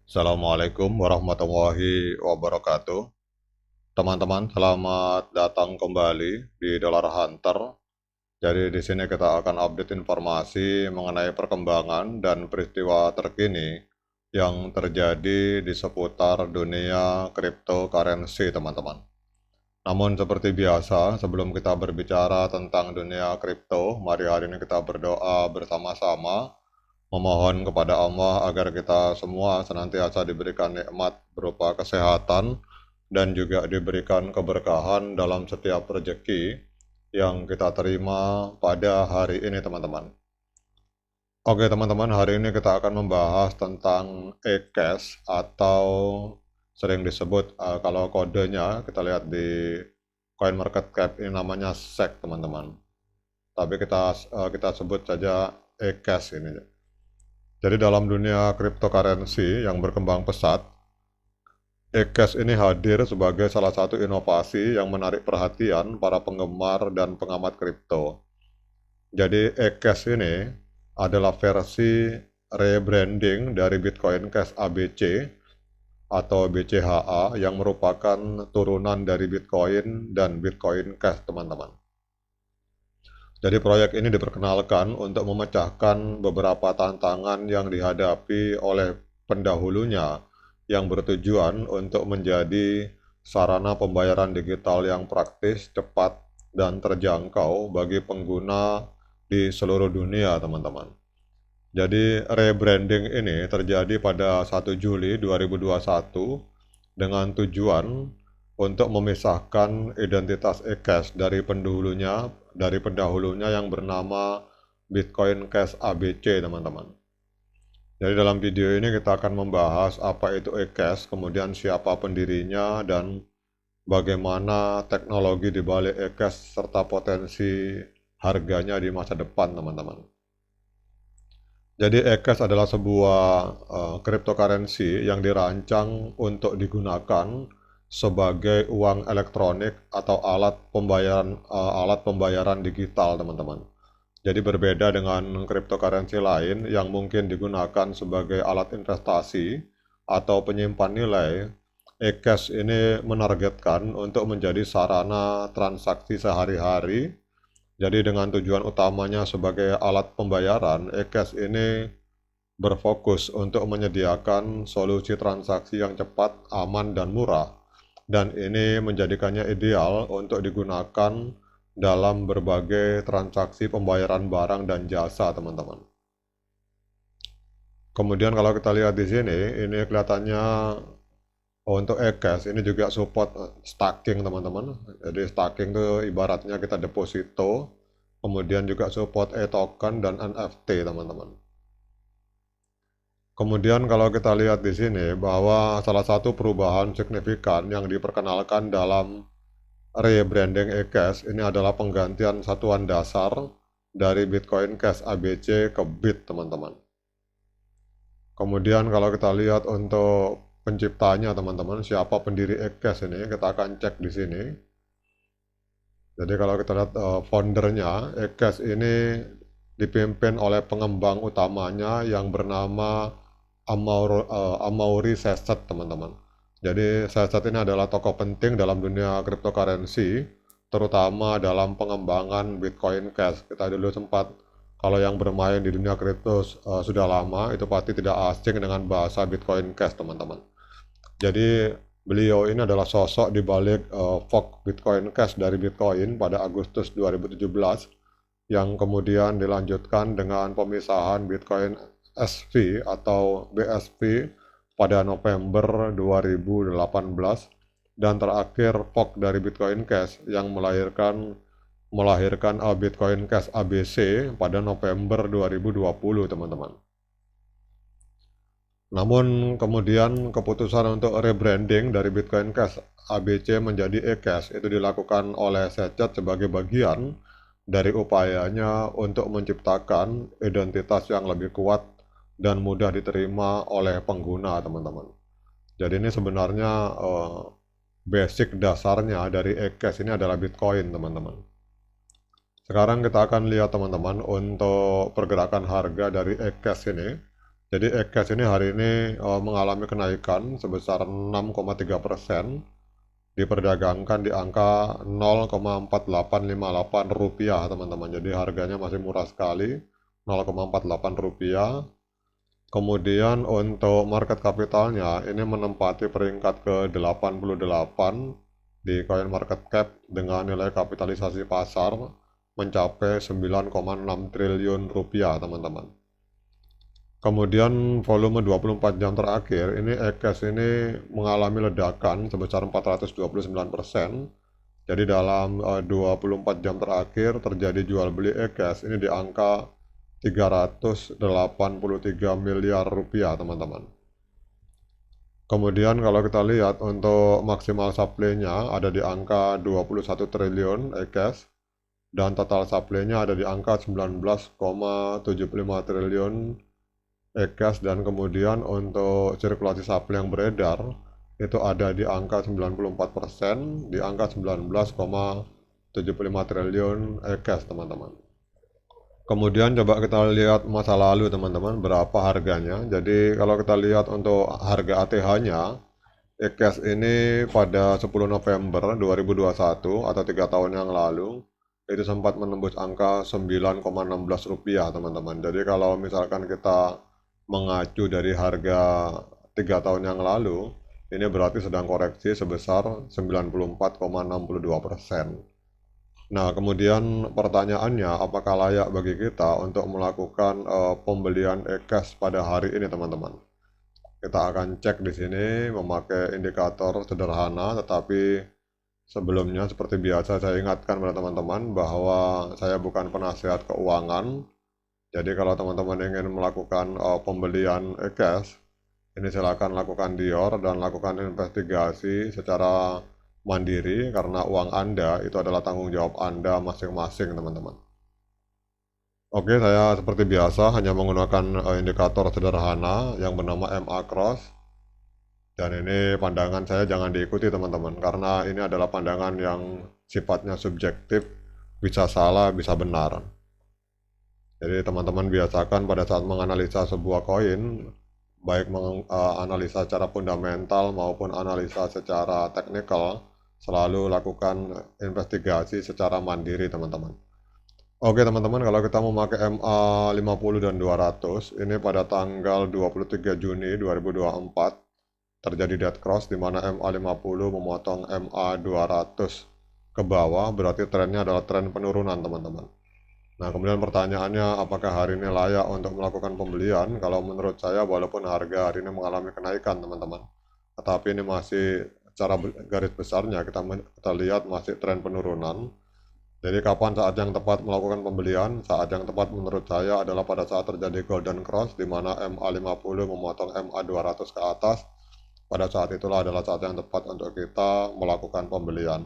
Assalamualaikum warahmatullahi wabarakatuh. Teman-teman, selamat datang kembali di Dollar Hunter. Jadi di sini kita akan update informasi mengenai perkembangan dan peristiwa terkini yang terjadi di seputar dunia cryptocurrency, teman-teman. Namun seperti biasa, sebelum kita berbicara tentang dunia kripto, mari hari ini kita berdoa bersama-sama memohon kepada Allah agar kita semua senantiasa diberikan nikmat berupa kesehatan dan juga diberikan keberkahan dalam setiap rezeki yang kita terima pada hari ini, teman-teman. Oke, teman-teman, hari ini kita akan membahas tentang eCash atau sering disebut kalau kodenya kita lihat di CoinMarketCap ini namanya SEC, teman-teman. Tapi kita sebut saja eCash ini. Jadi dalam dunia cryptocurrency yang berkembang pesat, eCash ini hadir sebagai salah satu inovasi yang menarik perhatian para penggemar dan pengamat kripto. Jadi eCash ini adalah versi rebranding dari Bitcoin Cash ABC atau BCHA yang merupakan turunan dari Bitcoin dan Bitcoin Cash, teman-teman. Jadi proyek ini diperkenalkan untuk memecahkan beberapa tantangan yang dihadapi oleh pendahulunya yang bertujuan untuk menjadi sarana pembayaran digital yang praktis, cepat, dan terjangkau bagi pengguna di seluruh dunia, teman-teman. Jadi rebranding ini terjadi pada 1 Juli 2021 dengan tujuan untuk memisahkan identitas eCash dari pendahulunya yang bernama Bitcoin Cash ABC, teman-teman. Jadi dalam video ini kita akan membahas apa itu eCash, kemudian siapa pendirinya dan bagaimana teknologi di balik eCash serta potensi harganya di masa depan, teman-teman. Jadi eCash adalah sebuah cryptocurrency yang dirancang untuk digunakan sebagai uang elektronik atau alat pembayaran digital, teman-teman. Jadi berbeda dengan cryptocurrency lain yang mungkin digunakan sebagai alat investasi atau penyimpan nilai, eCash ini menargetkan untuk menjadi sarana transaksi sehari-hari. Jadi dengan tujuan utamanya sebagai alat pembayaran, eCash ini berfokus untuk menyediakan solusi transaksi yang cepat, aman, dan murah. Dan ini menjadikannya ideal untuk digunakan dalam berbagai transaksi pembayaran barang dan jasa, teman-teman. Kemudian kalau kita lihat di sini, ini kelihatannya untuk eCash ini juga support staking, teman-teman. Jadi staking itu ibaratnya kita deposito, kemudian juga support e-token dan NFT, teman-teman. Kemudian kalau kita lihat di sini bahwa salah satu perubahan signifikan yang diperkenalkan dalam rebranding eCash ini adalah penggantian satuan dasar dari Bitcoin Cash ABC ke BIT, teman-teman. Kemudian kalau kita lihat untuk penciptanya, teman-teman, siapa pendiri eCash ini, kita akan cek di sini. Jadi kalau kita lihat foundernya, eCash ini dipimpin oleh pengembang utamanya yang bernama Amaury Sesset, teman-teman. Jadi Sesset ini adalah tokoh penting dalam dunia cryptocurrency, terutama dalam pengembangan Bitcoin Cash. Kita dulu sempat, kalau yang bermain di dunia kripto sudah lama, itu pasti tidak asing dengan bahasa Bitcoin Cash, teman-teman. Jadi beliau ini adalah sosok di balik fork Bitcoin Cash dari Bitcoin pada Agustus 2017 yang kemudian dilanjutkan dengan pemisahan Bitcoin SV atau BSV pada November 2018 dan terakhir fork dari Bitcoin Cash yang melahirkan Bitcoin Cash ABC pada November 2020, teman-teman. Namun kemudian keputusan untuk rebranding dari Bitcoin Cash ABC menjadi eCash itu dilakukan oleh Secet sebagai bagian dari upayanya untuk menciptakan identitas yang lebih kuat dan mudah diterima oleh pengguna, teman-teman. Jadi ini sebenarnya basic dasarnya dari eCash ini adalah Bitcoin, teman-teman. Sekarang kita akan lihat, teman-teman, untuk pergerakan harga dari eCash ini. Jadi e-cash ini hari ini mengalami kenaikan sebesar 6,3%, diperdagangkan di angka 0,4858 rupiah teman-teman. Jadi harganya masih murah sekali, 0,48 rupiah. Kemudian untuk market capitalnya ini menempati peringkat ke-88 di Coin Market Cap dengan nilai kapitalisasi pasar mencapai 9,6 triliun rupiah teman-teman. Kemudian volume 24 jam terakhir ini e-cash ini mengalami ledakan sebesar 429%. Jadi dalam 24 jam terakhir terjadi jual beli e-cash ini di angka 383 miliar rupiah teman-teman. Kemudian kalau kita lihat untuk maksimal supply-nya ada di angka 21 triliun e-cash dan total supply-nya ada di angka 19,75 triliun e-cash, dan kemudian untuk sirkulasi supply yang beredar itu ada di angka 94%, di angka 19,75 triliun e-cash teman-teman. Kemudian coba kita lihat masa lalu teman-teman, berapa harganya. Jadi kalau kita lihat untuk harga ATH-nya, e-cash ini pada 10 November 2021 atau 3 tahun yang lalu itu sempat menembus angka 9,16 rupiah teman-teman. Jadi kalau misalkan kita mengacu dari harga 3 tahun yang lalu, ini berarti sedang koreksi sebesar 94,62%. Nah, kemudian pertanyaannya, apakah layak bagi kita untuk melakukan pembelian e-cash pada hari ini, teman-teman? Kita akan cek di sini memakai indikator sederhana, tetapi sebelumnya seperti biasa saya ingatkan pada teman-teman bahwa saya bukan penasihat keuangan. Jadi kalau teman-teman ingin melakukan pembelian e-cash, ini silakan lakukan dior dan lakukan investigasi secara mandiri karena uang Anda itu adalah tanggung jawab Anda masing-masing, teman-teman. Oke, saya seperti biasa hanya menggunakan indikator sederhana yang bernama MA Cross. Dan ini pandangan saya jangan diikuti teman-teman, karena ini adalah pandangan yang sifatnya subjektif, bisa salah, bisa benar. Jadi teman-teman biasakan pada saat menganalisa sebuah koin, baik menganalisa secara fundamental maupun analisa secara teknikal, selalu lakukan investigasi secara mandiri teman-teman. Oke teman-teman, kalau kita memakai MA 50 dan 200, ini pada tanggal 23 Juni 2024 terjadi dead cross di mana MA 50 memotong MA 200 ke bawah, berarti trennya adalah tren penurunan teman-teman. Nah, kemudian pertanyaannya, apakah hari ini layak untuk melakukan pembelian? Kalau menurut saya, walaupun harga hari ini mengalami kenaikan, teman-teman, tetapi ini masih secara garis besarnya kita lihat masih tren penurunan. Jadi kapan saat yang tepat melakukan pembelian? Saat yang tepat menurut saya adalah pada saat terjadi golden cross, di mana MA 50 memotong MA 200 ke atas. Pada saat itulah adalah saat yang tepat untuk kita melakukan pembelian.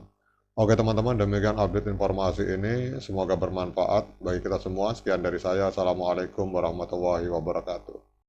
Oke teman-teman, demikian update informasi ini. Semoga bermanfaat bagi kita semua. Sekian dari saya. Assalamualaikum warahmatullahi wabarakatuh.